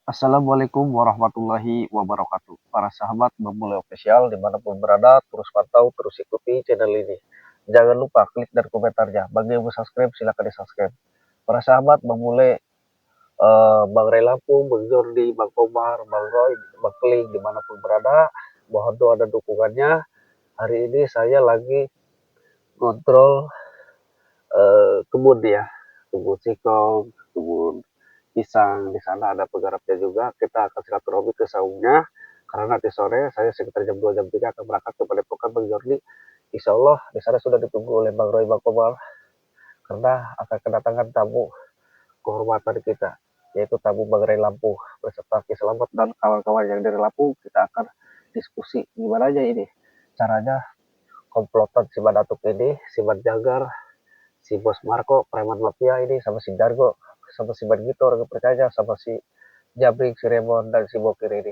Assalamualaikum warahmatullahi wabarakatuh. Para sahabat Memulai Official dimanapun berada, terus pantau, terus ikuti channel ini. Jangan lupa klik dan komentarnya. Bagi yang belum subscribe, silakan di subscribe. Para sahabat Memulai, Bang Ray Lampung, Bang Jordi, Bang Komar, Bang Roy, Bang Kling, dimanapun berada, mohon doa dan dukungannya. Hari ini saya lagi kontrol kebun ya, kebun singkong, kebun pisang. Di sana ada penggarapnya juga. Kita akan silaturahmi ke saungnya karena nanti sore saya sekitar jam 2 jam 3 akan berangkat ke Padepokan Bang Jordi. Insya Allah di sana sudah ditunggu oleh Bang Roy Bang Komal karena akan kedatangan tamu kehormatan kita, yaitu tamu Bang Ray Lampung beserta Ki Selamat dan kawan-kawan yang dari Lampung. Kita akan diskusi gimana aja ini caranya komplotan si Badatuk ini, si Jagar, si Bos Marco, preman mafia ini, sama si Dargo, sama si Bagito, orang percaya, sama si Jabrik, si Remon, dan si Bokir ini.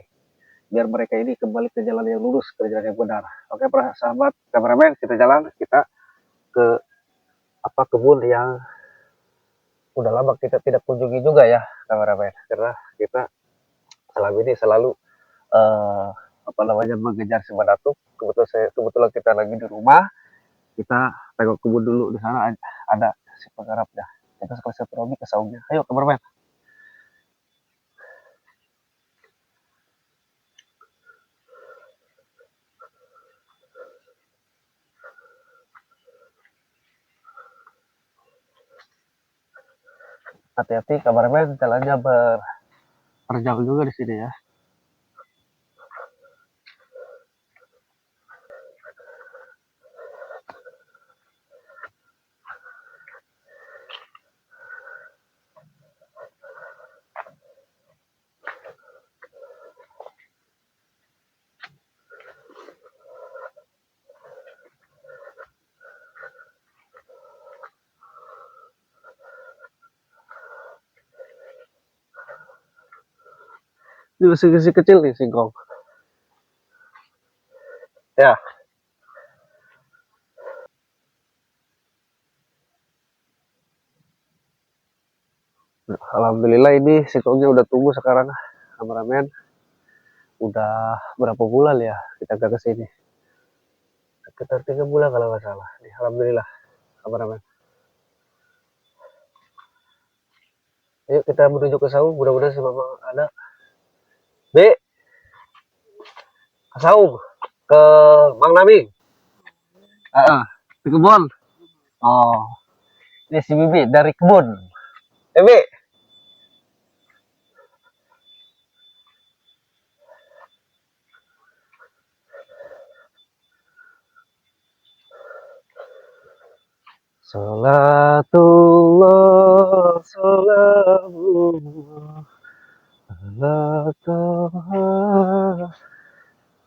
Biar mereka ini kembali ke jalan yang lurus, ke jalan yang benar. Oke, para sahabat, kameramen, kita jalan, kita ke kebun yang udah lama kita tidak kunjungi juga ya, kameramen. Karena kita selama ini selalu uh, mengejar si Datuk. Kebetulan kita lagi di rumah, kita tengok kebun dulu. Di sana ada si penggarapnya. Kita sekali silaturahmi ke saungnya. Ayo, kameramen. Hati-hati, kameramen, jalannya berterjal juga di sini ya. Ini masih kecil nih singkong. Ya, alhamdulillah ini singkongnya udah tumbuh sekarang, kameramen. Udah berapa bulan ya kita gak kesini? Sekitar 3 bulan kalau nggak salah. Nih, alhamdulillah, kameramen. Ayo kita menuju ke saung, mudah-mudahan si Mama ada. B, ke saung, ke Mang Nami. Di kebun. Oh, ini si Bibi dari kebun. Bibi, Salatullah, salamullah, ala taha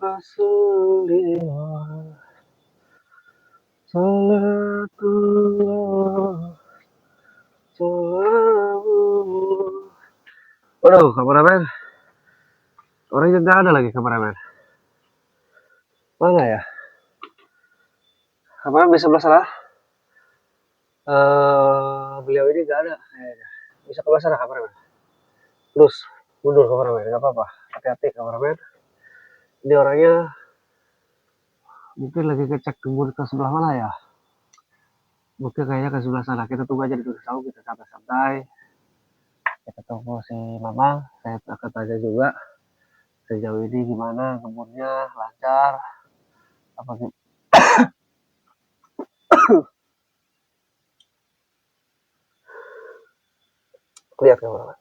rasulillah. Salatullah, salamullah. Waduh, kameramen. Orangnya nggak ada lagi, kameramen. Mana ya? Kameramen di sebelah sana. Beliau ini nggak ada. Bisa ke sana, kameramen. Terus mundur, kameramen. Nggak apa-apa. Hati-hati, kameramen. Ini orangnya mungkin lagi ngecek kebun ke sebelah mana ya? Mungkin kayaknya ke sebelah sana. Kita tunggu aja di saung, kita santai-santai. Kita tunggu si Mamang. Saya akan tanya juga sejauh ini gimana kebunnya, lancar apa gitu. Lihat, kameramen.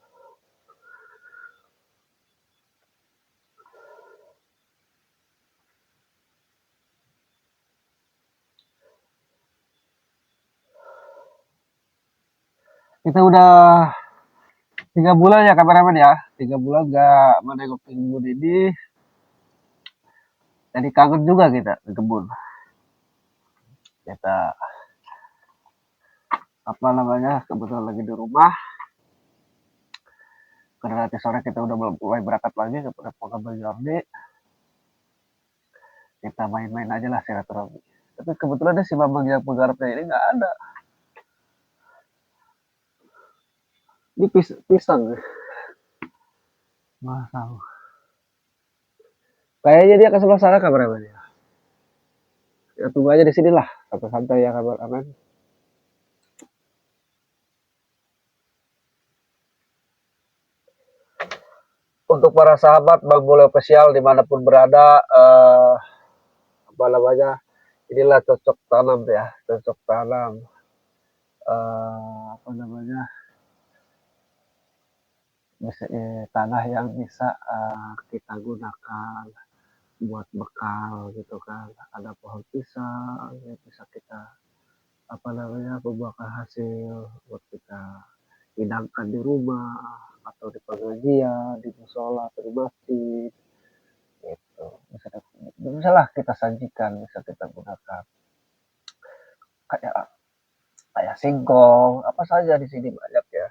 Kita udah 3 bulan ya, kameramen ya. 3 bulan gak menengok kebun ini. Jadi kangen juga kita ke kebun. Kita kebetulan lagi di rumah. Karena nanti sore kita udah mulai berangkat lagi ke Pokemon Jordi. Kita main-main aja lah silaturahmi. Tapi kebetulan si Bambang yang penggarapnya ini nggak ada. Ini pisang. Masang. Kayaknya dia ke sebelah sana kameranya. Ya tunggu aja di sini lah, santai-santai ya kabar aman. Untuk para sahabat Bang Bule Official dimanapun berada, apa namanya, inilah cocok tanam ya, cocok tanam, apa namanya, bisa, tanah yang bisa kita gunakan buat bekal gitu kan. Ada pohon pisang yang bisa kita apa namanya membuahkan hasil buat kita hidangkan di rumah atau di pengajian, di musola, atau di masjid. Gitu. Bisa lah kita sajikan, bisa kita gunakan kayak kayak singkong, apa saja di sini banyak ya.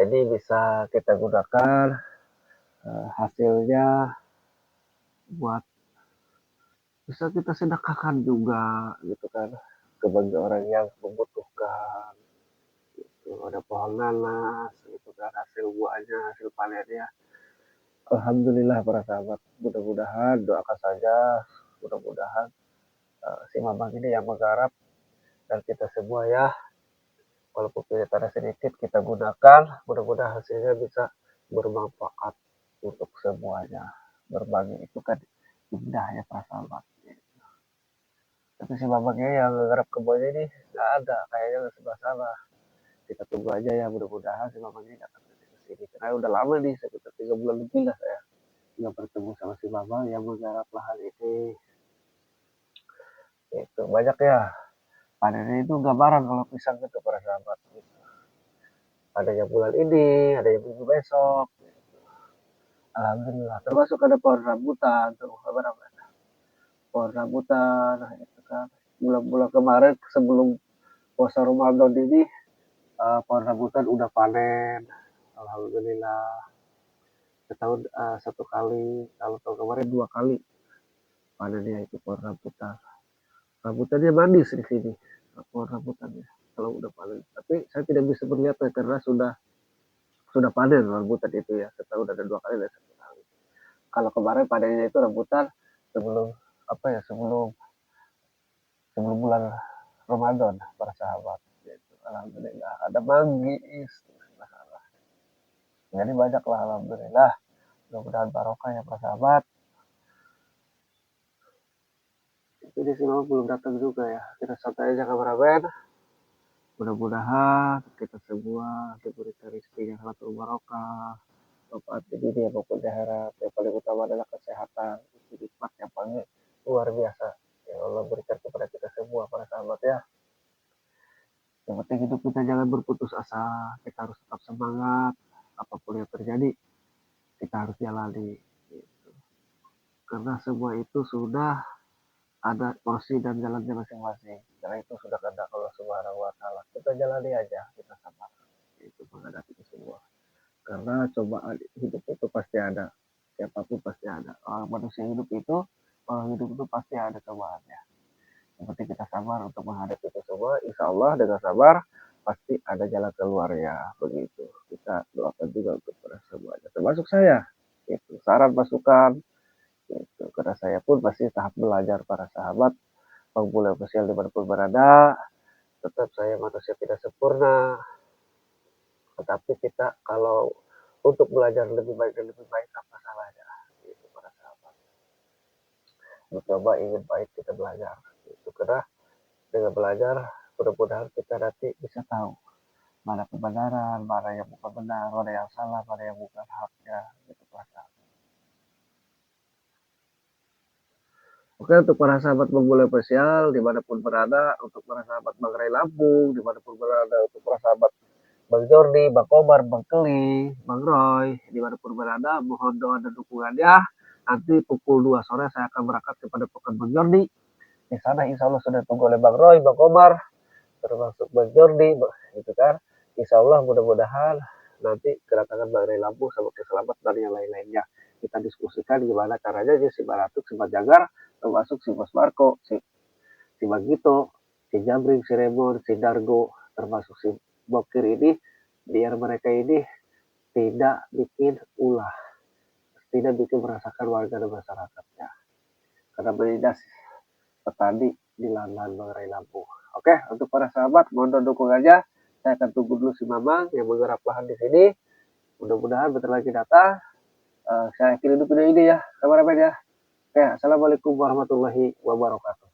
Jadi bisa kita gunakan hasilnya buat bisa kita sedekahkan juga gitu kan ke bagi orang yang membutuhkan. Gitu. Ada pohon nanas gitu kan hasil buahnya, hasil panennya. Alhamdulillah para sahabat, mudah-mudahan doakan saja, mudah-mudahan si Mamang ini yang menggarap dan kita semua ya, walaupun punya tanah sedikit kita gunakan, mudah-mudahan hasilnya bisa bermanfaat untuk semuanya. Berbagi itu kan indah ya para sahabat. Tapi si Mamangnya yang menggarap kebunnya ini nggak ada, kayaknya nggak sebelah sana. Kita tunggu aja ya, mudah-mudahan si Mamang ini datang ke sini. Karena udah lama nih, sekitar 3 bulan lebih lah saya nggak bertemu sama si Mamang yang menggarap lahan ini. Itu banyak ya. Panennya itu gambaran kalau pisang itu para sahabat. Gitu. Ada yang bulan ini, ada yang minggu besok. Alhamdulillah. Termasuk ada pohon rambutan tuh, apa pohon rambutan, nah, itu kan. Bulan-bulan kemarin sebelum puasa Ramadan ini, pohon rambutan udah panen. Alhamdulillah. Setahun 1 kali, kalau tahun kemarin 2 kali panennya itu pohon rambutan. Rambutannya manis di sini, pohon rambutannya kalau udah panen. Tapi saya tidak bisa melihat karena sudah panen rambutan itu ya. Setahun ada 2 kali dan 1 kali. Kalau kemarin panennya itu rambutan sebelum apa ya sebelum sebelum bulan Ramadan para sahabat. Gitu. Alhamdulillah ada manggis. Jadi banyak lah alhamdulillah. Mudah-mudahan barokah ya para sahabat. Jadi sih belum datang juga ya. Kita santai aja kameramen. Mudah-mudahan kita semua diberikan rezeki yang sangat barokah. Manfaat di dunia maupun di akhirat. Yang paling utama adalah kesehatan. Itu nikmat yang paling luar biasa. Yang Allah berikan kepada kita semua para sahabat ya. Yang penting hidup kita jangan berputus asa. Kita harus tetap semangat. Apapun yang terjadi, kita harus jalani. Gitu. Karena semua itu sudah ada porsi dan jalannya masing-masing. Karena itu sudah kehendak Allah Subhanahu wa taala. Kita jalani aja, kita sabar. Itu menghadapi itu semua. Karena cobaan hidup itu pasti ada. Siapapun pasti ada. Orang manusia hidup itu, orang hidup itu pasti ada cobaannya. Yang penting kita sabar untuk menghadapi itu semua. Insya Allah dengan sabar pasti ada jalan keluarnya. Begitu. Kita doakan juga untuk para semuanya. Termasuk saya. Itu saran masukan. Itu. Karena saya pun pasti tahap belajar para sahabat. Pengguna sosial dimanapun berada. Tetap saya manusia tidak sempurna. Tetapi kita kalau untuk belajar lebih baik dan lebih baik apa salahnya? Itu para sahabat. Mencoba ingin baik kita belajar. Itu karena dengan belajar mudah-mudahan kita nanti bisa tahu mana kebenaran, mana yang bukan benar, mana yang salah, mana yang bukan haknya. Itu para sahabat. Oke untuk para sahabat Bang spesial dimanapun berada, untuk para sahabat Bang Ray Lampung dimanapun berada, untuk para sahabat Bang Jordi, Bang Komar, Bang Keli, Bang Roy, dimanapun berada, mohon doa dan dukungannya. Nanti pukul 2 sore saya akan berangkat kepada Pekan Bang Jordi. Di sana insya Allah sudah tunggu oleh Bang Roy, Bang Komar, termasuk Bang Jordi, gitu kan. Insya Allah mudah-mudahan nanti kedatangan Bang Ray Lampung sama keselamatan dan yang lain-lainnya. Kita diskusikan gimana caranya si Baratuk, si Jagar, termasuk si Mas Marco, si Magito, si Jambring, si Remon, si Dargo, termasuk si Bokir ini, biar mereka ini tidak bikin ulah, tidak bikin merasakan warga dan masyarakatnya. Karena menindas petani di lahan-lahan mengenai Lampung. Oke, untuk para sahabat, mohon dukungannya. Saya akan tunggu dulu si Mamang yang menggarap lahan di sini. Mudah-mudahan bentar lagi datang. Saya akhiri dulu video ini ya, kameramen ya. Oke, assalamualaikum warahmatullahi wabarakatuh.